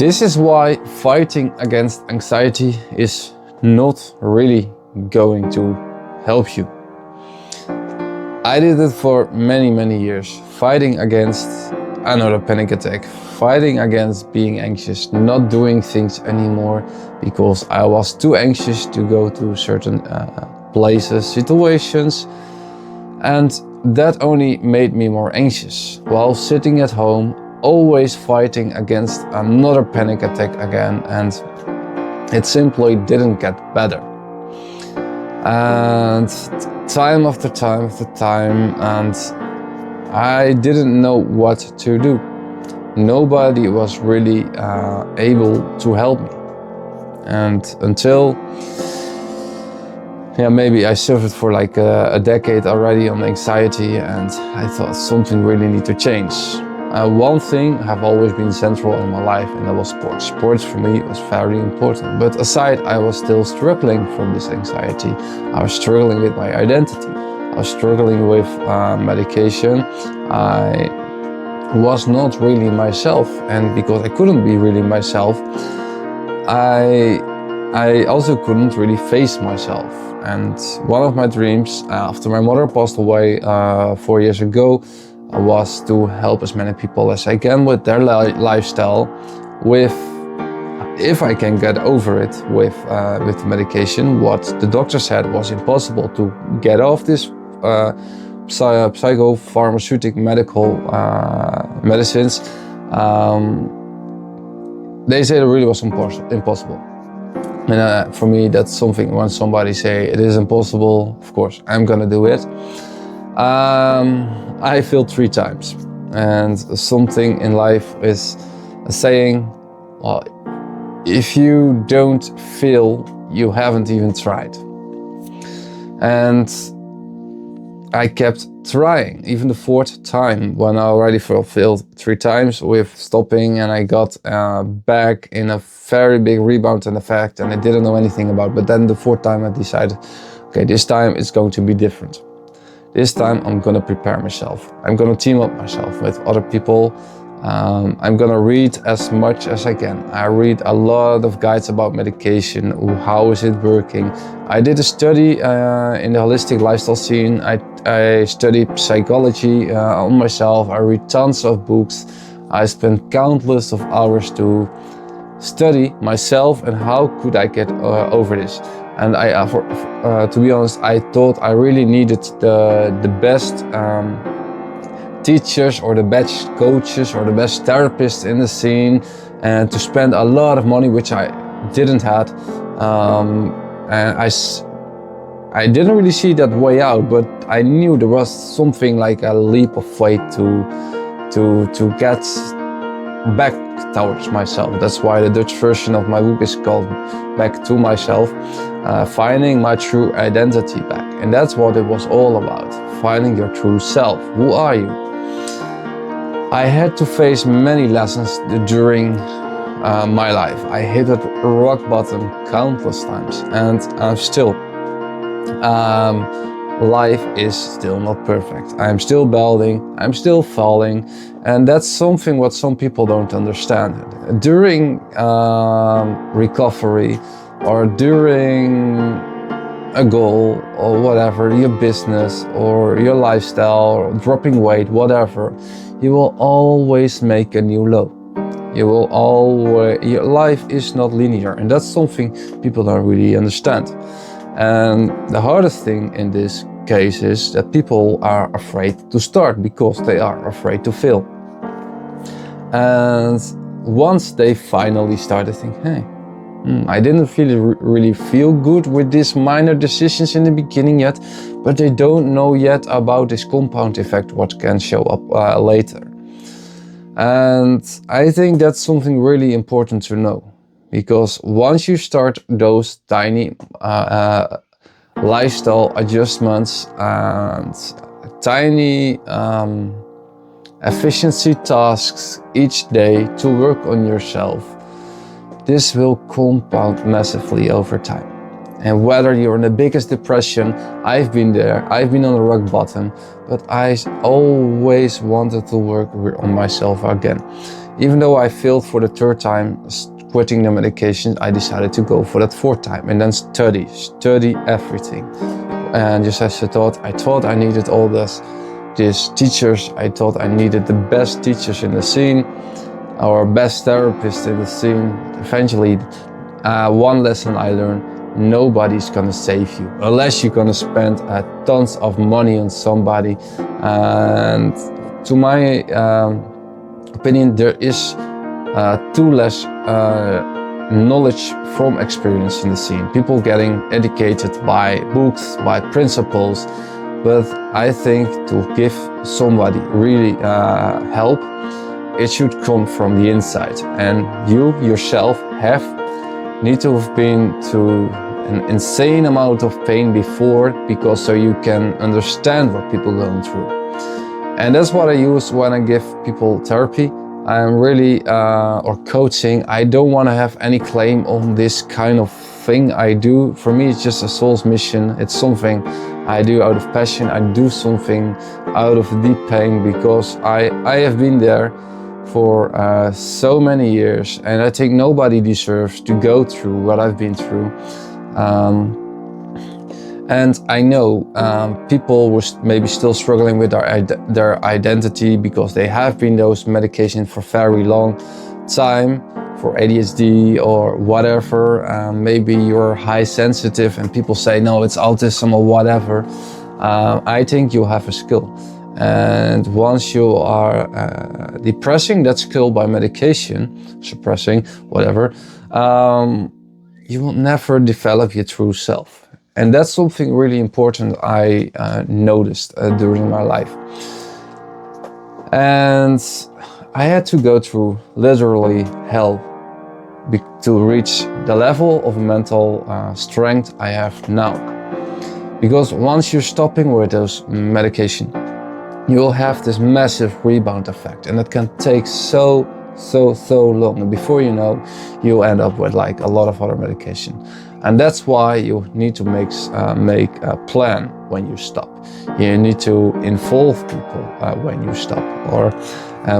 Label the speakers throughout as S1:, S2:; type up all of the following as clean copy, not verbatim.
S1: This is why fighting against anxiety is not really going to help you. I did it for many years, fighting against another panic attack, fighting against being anxious, not doing things anymore because I was too anxious to go to certain places, situations, and that only made me more anxious while sitting at home, always fighting against another panic attack again, and it simply didn't get better. And time after time, and I didn't know what to do. Nobody was really able to help me. And until, maybe I suffered for like a decade already on anxiety, and I thought something really need to change. One thing have always been central in my life, and that was sports. Sports for me was very important. But aside, I was still struggling from this anxiety. I was struggling with my identity. I was struggling with medication. I was not really myself, and because I couldn't be really myself, I also couldn't really face myself. And one of my dreams after my mother passed away 4 years ago was to help as many people as I can with their lifestyle, with, if I can get over it with medication. What the doctor said was impossible to get off this psychopharmaceutic medical medicines. They said it really was impossible. And for me, that's something when somebody say it is impossible, of course, I'm gonna do it. I failed 3 times, and something in life is a saying, well, if you don't fail, you haven't even tried. And I kept trying, even the 4th time, when I already failed 3 times with stopping, and I got back in a very big rebound and effect, and I didn't know anything about it. But then the 4th time I decided, okay, this time it's going to be different. This time I'm gonna prepare myself. I'm gonna team up myself with other people. I'm gonna read as much as I can. I read a lot of guides about medication, how is it working. I did a study in the holistic lifestyle scene. I studied psychology on myself. I read tons of books. I spent countless of hours to study myself and how could I get over this. And to be honest, I thought I really needed the best teachers or the best coaches or the best therapists in the scene, and to spend a lot of money, which I didn't have. And I didn't really see that way out, but I knew there was something like a leap of faith to get back towards myself. That's why the Dutch version of my book is called Back to Myself, finding my true identity back. And that's what it was all about, finding your true self. Who are you? I had to face many lessons during my life. I hit at rock bottom countless times, and I'm still. Life is still not perfect. I'm still building, I'm still falling, and that's something what some people don't understand. During recovery or during a goal or whatever, your business or your lifestyle, or dropping weight, whatever, you will always make a new low. Your life is not linear, and that's something people don't really understand. And the hardest thing in this case is that people are afraid to start because they are afraid to fail. And once they finally start to think, hey, I didn't really feel good with these minor decisions in the beginning yet, but they don't know yet about this compound effect, what can show up later. And I think that's something really important to know, because once you start those tiny lifestyle adjustments and tiny efficiency tasks each day to work on yourself, this will compound massively over time. And whether you're in the biggest depression, I've been there, I've been on the rock bottom, but I always wanted to work on myself again. even though I failed for the third time quitting the medication, I decided to go for that fourth time and then study everything. And just as I thought I needed all these teachers. I thought I needed the best teachers in the scene, or best therapist in the scene. Eventually, one lesson I learned: nobody's gonna save you unless you're gonna spend tons of money on somebody. And to my opinion, there is too less knowledge from experience in the scene. People getting educated by books, by principles, but I think to give somebody really help, it should come from the inside. And you yourself need to have been to an insane amount of pain before, because so you can understand what people are going through. And that's what I use when I give people therapy. I'm really, or coaching, I don't want to have any claim on this kind of thing I do. For me, it's just a soul's mission. It's something I do out of passion. I do something out of deep pain, because I have been there for so many years, and I think nobody deserves to go through what I've been through. And I know people were maybe still struggling with their identity, because they have been those medications for very long time, for ADHD or whatever. Maybe you're high sensitive and people say, no, it's autism or whatever. I think you have a skill. And once you are depressing that skill by medication, suppressing, whatever, you will never develop your true self. And that's something really important I noticed during my life. And I had to go through literally hell to reach the level of mental strength I have now. Because once you're stopping with those medication, you'll have this massive rebound effect, and it can take so long. And before you know, you'll end up with like a lot of other medication. And that's why you need to make a plan when you stop. You need to involve people when you stop, or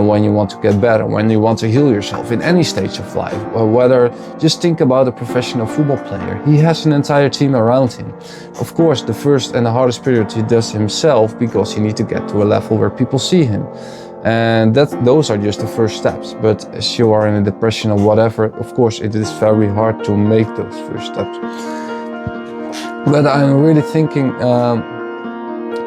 S1: when you want to get better, when you want to heal yourself in any stage of life. Or whether, just think about a professional football player. He has an entire team around him. Of course, the first and the hardest period he does himself, because he needs to get to a level where people see him. And those are just the first steps. But as you are in a depression or whatever, of course it is very hard to make those first steps. But I'm really thinking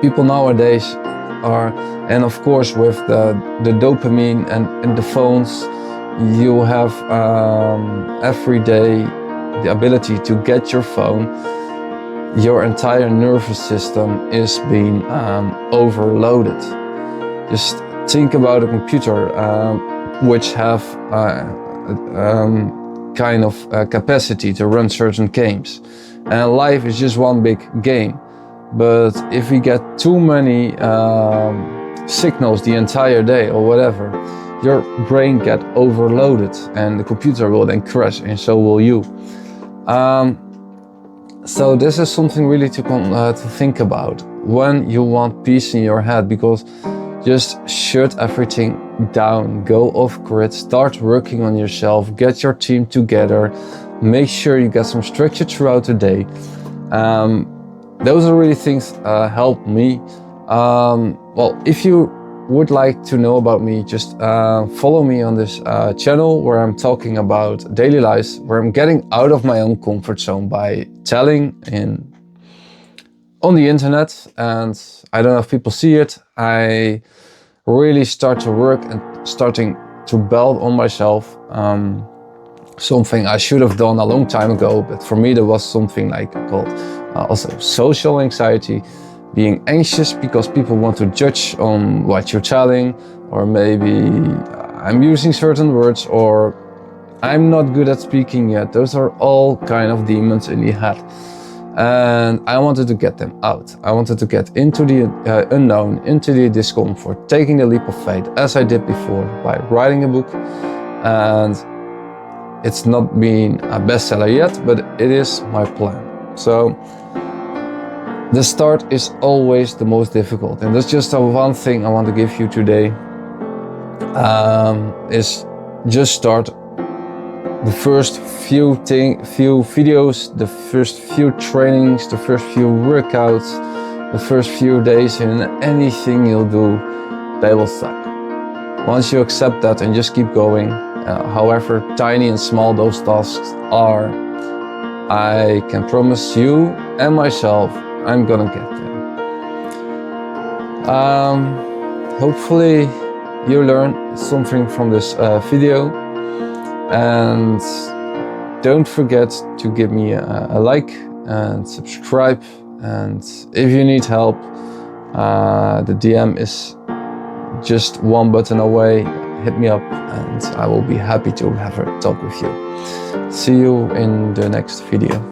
S1: people nowadays are, and of course with the dopamine and the phones, you have every day the ability to get your phone. Your entire nervous system is being overloaded. Just think about a computer which have kind of capacity to run certain games. And life is just one big game. But if we get too many signals the entire day or whatever, your brain get overloaded and the computer will then crash, and so will you. So this is something really to think about when you want peace in your head, because just shut everything down, go off grid, start working on yourself, get your team together, make sure you get some structure throughout the day. Those are really things help me. Well, if you would like to know about me, just follow me on this channel where I'm talking about daily lives, where I'm getting out of my own comfort zone by telling on the internet. And I don't know if people see it, I really start to work and starting to build on myself. Something I should have done a long time ago, but for me there was something like called also social anxiety, being anxious because people want to judge on what you're telling, or maybe I'm using certain words, or I'm not good at speaking yet. Those are all kind of demons in the head. And I wanted to get them out. I wanted to get into the unknown, into the discomfort, taking the leap of faith, as I did before by writing a book. And it's not been a bestseller yet, but it is my plan. So the start is always the most difficult. And that's just one thing I want to give you today, is just start. The first few videos, the first few trainings, the first few workouts, the first few days in anything you'll do, they will suck. Once you accept that and just keep going, however tiny and small those tasks are, I can promise you and myself, I'm gonna get there. Hopefully you learned something from this video, and don't forget to give me a like and subscribe, and if you need help, the DM is just one button away. Hit me up and I will be happy to have a talk with you. See you in the next video.